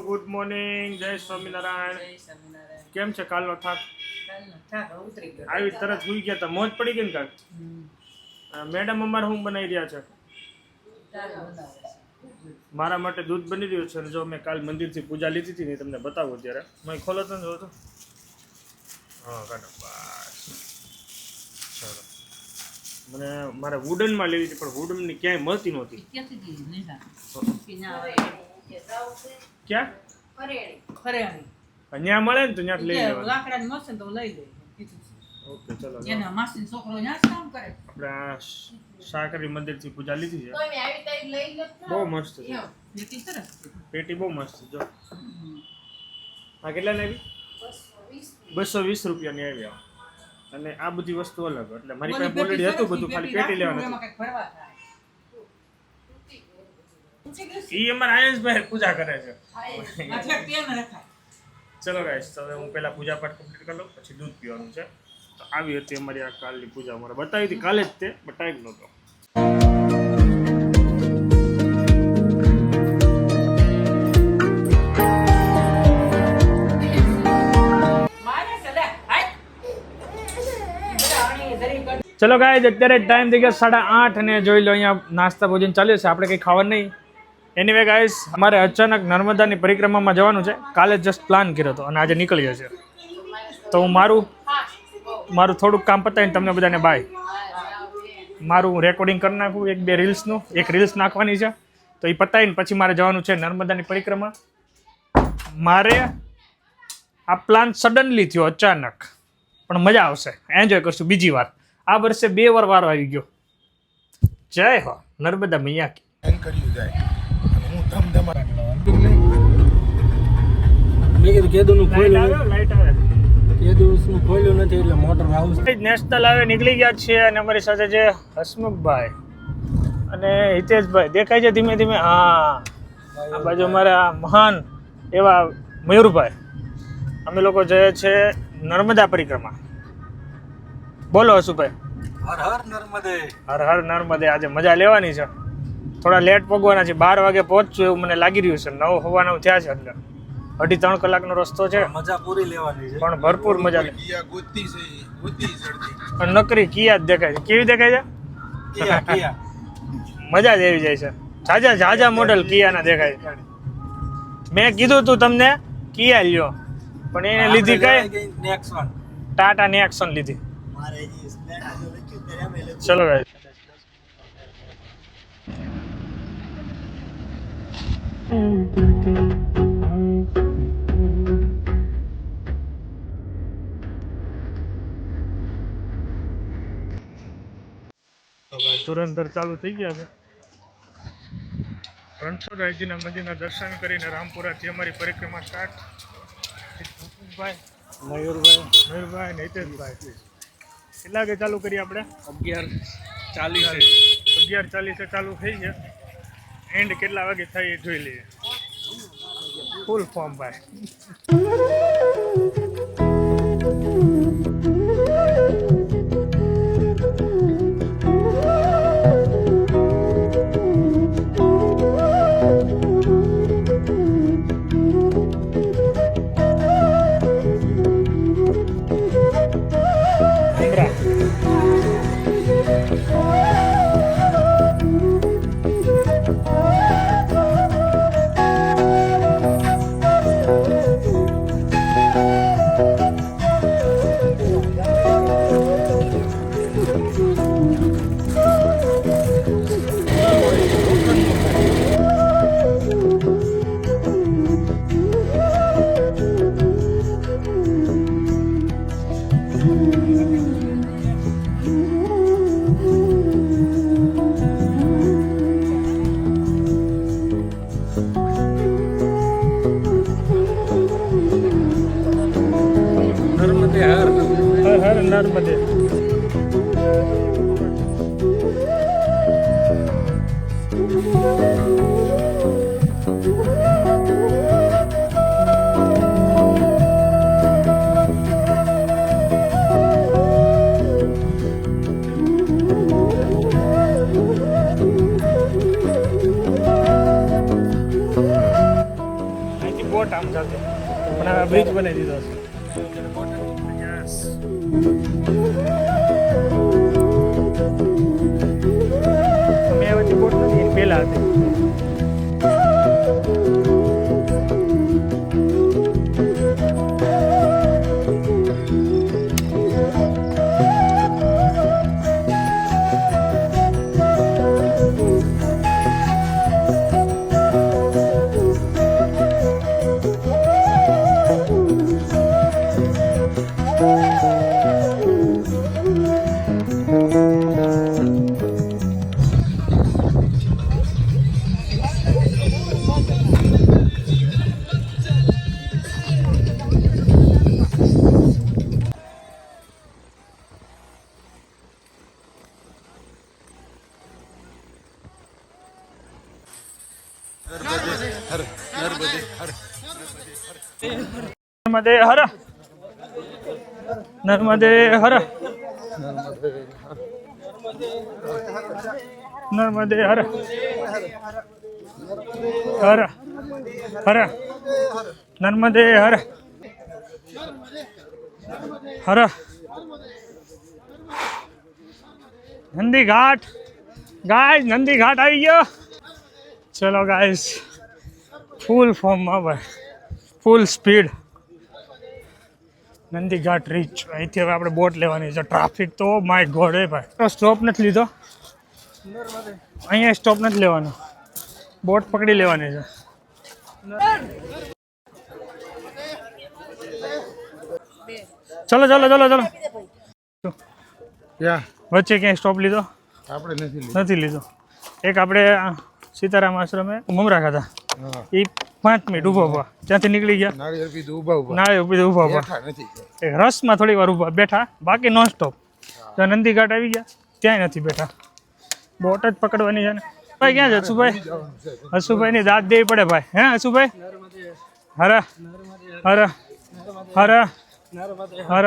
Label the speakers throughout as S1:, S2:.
S1: Good morning, જય સ્વામિનારાયણ. કેમ છે કાલનો થાક? આવી તરત સુઈ ગયા હતા, મોજ પડી ગઈ ને કાક? મેડમ અમારે શું બનાવી રહ્યા છે? મારા માટે દૂધ બની રહ્યું છે. જો મેં કાલ મંદિરથી પૂજા લીધી હતી ને તમને બતાવું અત્યારે. મેં ખોલો તો જો તો. હા કાઢો બસ. ચાલો, મને મારે વુડનમાં લેવી હતી પણ વુડનની ક્યાંય મળતી નહોતી. ક્યાં અહીંયા મળે ને તો ત્યાં લઈ લેવાનું. લાકડાની મશીન તો લઈ લે. ઓકે ચલો, એના માસીનો છોકરો ત્યાં કામ કરે. આપણે આ શાકરી મંદિરથી પૂજા લીધી છે. બહુ મસ્ત છે પેટી, બહુ મસ્ત છે. જો આ કેટલાની આવી? 220 રૂપિયાની આવી. અને આ બધી વસ્તુ અલગ, એટલે મારી પાસે ઓલરેડી હતું બધું, ખાલી પેટી લેવાનું. ઈ અમારા આયંશભાઈ પૂજા કરે છે. ચલો ગાઈસ, હવે હું પહેલા પૂજા પાઠ કમ્પ્લીટ કરી લઉં, પછી દૂધ પીવાનું છે. તો આવી હતી અમારી આ કાલની પૂજા. અમારે બતાવી હતી કાલે જ તે, પણ ટાઈમ નહોતો. ચલો ગાઈસ, અત્યારે ટાઈમ થઈ ગયો 8:30 અને જોઈ લો અહીંયા નાસ્તા ભોજન ચાલે છે. આપણે કંઈ ખાવાનું નહીં. એનીવે ગાઈસ, અમારે અચાનક નર્મદાની પરિક્રમામાં જવાનું છે. કાલે જસ્ટ પ્લાન કર્યો હતો અને આજે નીકળીએ છીએ. તો હું મારું થોડુંક કામ પતાવીને તમને બધાને બાય. મારું રેકોર્ડિંગ કરી નાખું, 1-2 રીલ્સનું. એક રીલ્સ નાખવાની છે, તો એ પતાવીને પછી મારે જવાનું છે નર્મદાની પરિક્રમા. મારે આ પ્લાન સડનલી થયો, અચાનક, પણ મજા આવશે, એન્જોય કરશું. બીજી વાર આ વર્ષે 2 વાર વારો આવી ગયો. જય હો નર્મદા મૈયા કી. નેશનલ હાઈવે નીકળી ગયા છીએ અને અમારી સાથે છે હસમુખભાઈ અને હિતેશભાઈ. દેખાય છે ધીમે ધીમે? હા, આ બાજુ અમારા મહાન એવા મયુરભાઈ. અમે લોકો જઈએ છીએ નર્મદા પરિક્રમા. બોલો હસુભાઈ.
S2: હર હર નર્મદે.
S1: હર હર નર્મદે. આજે મજા લેવાની છે. થોડા લેટ પગવાના છે, 12 વાગે પહોંચશું એવું મને લાગી રહ્યું છે. 9 સવા 9 થયા છે. અંદર 2.5-3 કલાકનો રસ્તો છે,
S2: મજા પૂરી લેવાની છે,
S1: પણ ભરપૂર મજા લે. નકરી કિયા જ દેખાય છે. કેવી દેખાય છે? મજા જ એવી જાય છે. જાજા મોડલ કિયાના દેખાય છે. મેં કીધું તું તમને કિયા લ્યો, પણ એને લીધી કઈ? ટાટા નેક્સોન લીધી. ચલો ભાઈ. ધુરંધર ચાલુ થઈ ગયા છે. રણછોડરાયજીના મંદિરના દર્શન કરીને રામપુરાથી અમારી પરિક્રમા સ્ટાર્ટ. મયુરભાઈ ને હિતેશભાઈ. કેટલા વાગે ચાલુ કરીએ આપણે? 11:40 ચાલુ થઈ છે. એન્ડ કેટલા વાગે થાય એ જોઈ લઈએ. ફૂલ ફોર્મ ભાઈ. હર નર્મદે. બોટ આમ જતી પણ હવે બ્રિજ બનાવી દીધો છે યસ અમે વચ્ચે બોટ નથી એની પહેલા હતી નર્મદે હર નર્મદે હર નર્મદે હર હર હર નર્મદે હર હર નંદી ઘાટ ગાઈસ નંદી ઘાટ આવી ગયો ચલો ગાઈસ ફૂલ ફોર્મમાં ભાઈ ફૂલ સ્પીડ નંદી ઘાટ રીચ અહીંથી હવે આપણે બોટ લેવાની છે ટ્રાફિક તો માય ગોડ હે ભાઈ સ્ટોપ નથી લીધો અહીંયા સ્ટોપ નથી લેવાનો બોટ પકડી લેવાની છે ચલો ચલો ચલો ચલો વચ્ચે ક્યાંય સ્ટોપ લીધો
S3: આપણે
S1: નથી લીધો એક આપણે સીતારામ આશ્રમે મમરા ખાધા એ 5 મિનિટ ઊભા ઊભા ત્યાંથી નીકળી ગયા
S3: નાળિયેર પીધું ઊભા
S1: નાળિયેર ઊભા ઊભા એક રસમાં થોડી વાર ઊભા બેઠા બાકી નોન સ્ટોપ તો નંદી ઘાટ આવી ગયા ત્યાંય નથી બેઠા બોટ જ પકડવાની છે ને ભાઈ ક્યાં છે હસુભાઈ હસુભાઈની દાંત દેવી પડે ભાઈ હે હસુભાઈ હર હર હર હર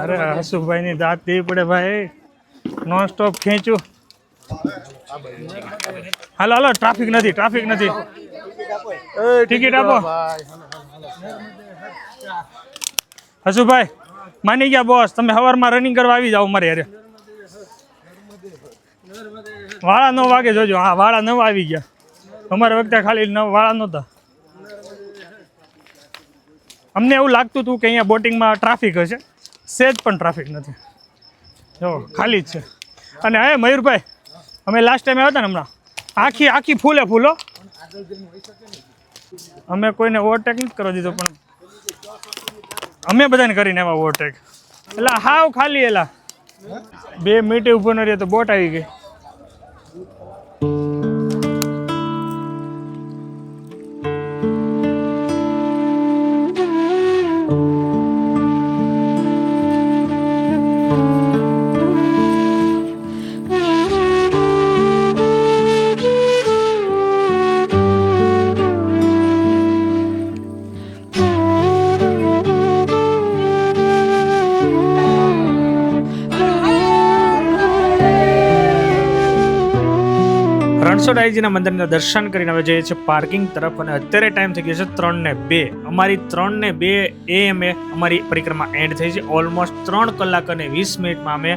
S1: અરે હસુભાઈની દાંત દેવી પડે ભાઈ નોન સ્ટોપ ખેંચું હાલો હાલો ટ્રાફિક નથી ટિકિટ આપો હસુભાઈ માની ગયા બોસ તમે સવારમાં રનિંગ કરવા આવી જાઓ મારે યારે વાળા 9 વાગે જોજો હા વાળા 9 આવી ગયા અમારા વખતે ખાલી વાળા નહોતા અમને એવું લાગતું હતું કે અહીંયા બોટિંગમાં ટ્રાફિક હશે સેજ પણ ટ્રાફિક નથી જો ખાલી જ છે અને હે મયુરભાઈ અમે લાસ્ટ ટાઈમ આવ્યા હતા ને હમણાં આખી ફૂલો અમે કોઈને ઓવરટેક નથી કરવા દીધો પણ અમે બધાને કરીને એવા ઓવરટેક એટલે હાવ ખાલી એલા 2 મિનિટે ઊભો ન રહ્યો તો બોટ આવી ગઈ રણછોડરાયજીના મંદિરના દર્શન કરીને હવે જઈએ છીએ પાર્કિંગ તરફ અને અત્યારે ટાઈમ થઈ ગયો છે 3:02 અમારી 3:02 AM અમારી પરિક્રમા એન્ડ થઈ છે ઓલમોસ્ટ 3 કલાક અને 20 મિનિટમાં અમે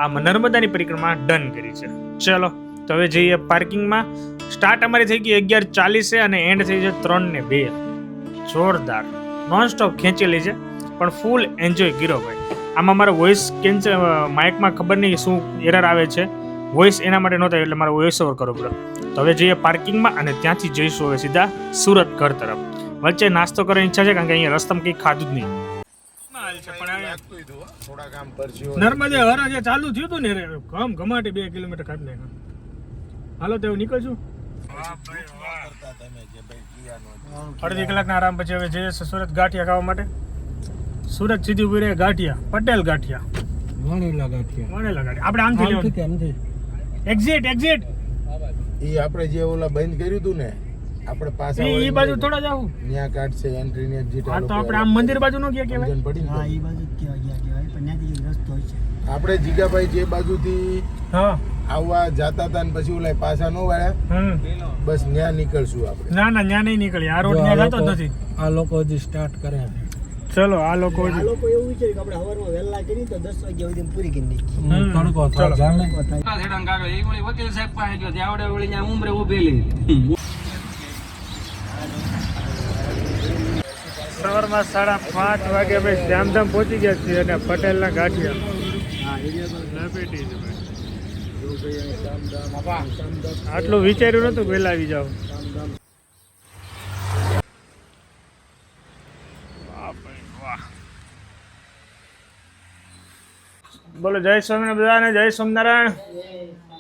S1: આ નર્મદાની પરિક્રમા ડન કરી છે ચલો તો હવે જઈએ પાર્કિંગમાં સ્ટાર્ટ અમારી થઈ ગઈ 11:40 અને એન્ડ થઈ છે 3:02 જોરદાર નોન સ્ટોપ ખેંચેલી છે પણ ફૂલ એન્જોય કર્યો ભાઈ આમાં મારો વોઇસ કેન્સલ માઇકમાં ખબર નહીં શું એરર આવે છે વોઇસ એના માટે નહોતા એટલે મારે વોઇસ ઓવર કરવો પડ્યો તો હવે જઈએ પાર્કિંગમાં અને ત્યાંથી જઈશું હવે સીધા સુરત ઘર તરફ વચ્ચે નાસ્તો કરવાની ઈચ્છા છે કારણ કે અહીંયા રસ્તામાં કંઈ ખાધું જ નહીં નર્મદે હર જે ચાલુ થયું હતું ને ઘમાટી 2 કિલોમીટર કાઢી નાખ્યા હાલો તો નીકળશું અડધી કલાકના આરામ પછી હવે જઈએ સુરત ગાંઠિયા ખાવા માટે સુરત સીધી ઉભી રહે ગાંઠિયા પટેલ ગાંઠિયા વણેલા ગાંઠિયા આપણે આમથી એક્ઝિટ
S3: ઈ આપણે જે ઓલા બંધ કર્યું હતું ને આપણે પાછા
S1: ઈ બાજુ થોડા જાવ
S3: ન્યા કાર્ડ છે એન્ટ્રી ને એક્ઝિટ
S1: આ તો આપણે આમ મંદિર બાજુ નો ગયા કેવાય
S3: હા ઈ બાજુ
S4: કહેવાય પણ ત્યાંથી રસ્તો હોય છે
S3: આપણે જીગાભાઈ જે બાજુથી
S1: હા
S3: આવવા જાતા હતા ને પછી ઓલા પાછા નો વાળ્યા બસ ન્યા નીકળશું આપણે.
S1: ના ના ત્યાં નહીં નીકળી, આ રોડ ત્યાં જતો જ નથી.
S4: આ લોકો હજી સ્ટાર્ટ કરે
S1: ચલો આ લોકો
S5: આ લોકો એવું વિચાર્યું કે આપણે સવારમાં વહેલા કરી તો 10 વાગ્યા સુધી પૂરી કરી નાખી.
S4: તડકો થાય જાણે
S5: વકીલ સાહેબ પાસે ગયો ત્યાં આવડે વળી ત્યાં ઉમરે ઉભેલી.
S1: સવારમાં 5:30 વાગે ભાઈ જામધામ પહોંચી ગયા છીએ અને પટેલના ગાંઠિયા લપેટી છે ભાઈ. આટલું વિચાર્યું નતું પહેલા આવી જાવ. બોલો જય સ્વામિનારાયણ બધાને, જય સ્વામિનારાયણ.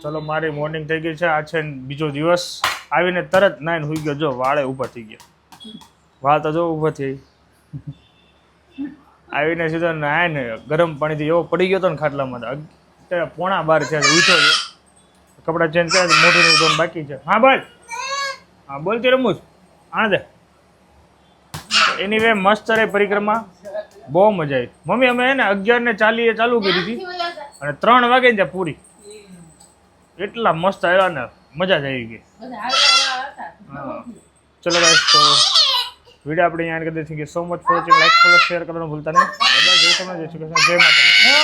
S1: ચલો મારી મોર્નિંગ થઈ ગઈ છે, આ છે બીજો દિવસ. આવીને તરત નાઈને સુઈ ગયો, જો વાળે ઊભા થઈ ગયા. વાળ તો જો ઊભો થઈ આવીને સીધો નાઈને ગરમ પાણીથી એવો પડી ગયો હતો ને ખાટલામાં. અત્યારે 11:15 છે, ઉઠ્યો છે, કપડાં ચેન્જ કર્યા, મોઢું ધોવાનું બાકી છે. હા બોલ, હા બોલતી રમું છું આને દે. એની વે મસ્ત રે પરિક્રમા, બહુ મજા આવી. મમ્મી અમે એને 11:40 ચાલુ કરી હતી અને 3 વાગે ને ત્યાં પૂરી. એટલા મસ્ત આવ્યા ને, મજા જ આવી ગઈ. હા ચલો ગાઈસ, તો વિડીયો આપણે અહીંયા કરી દઈએ. So much for watching, like follow share કરવાનું ભૂલતા નહીં. જય શ્રી કૃષ્ણ, જય શ્રી કૃષ્ણ, જય માતાજી.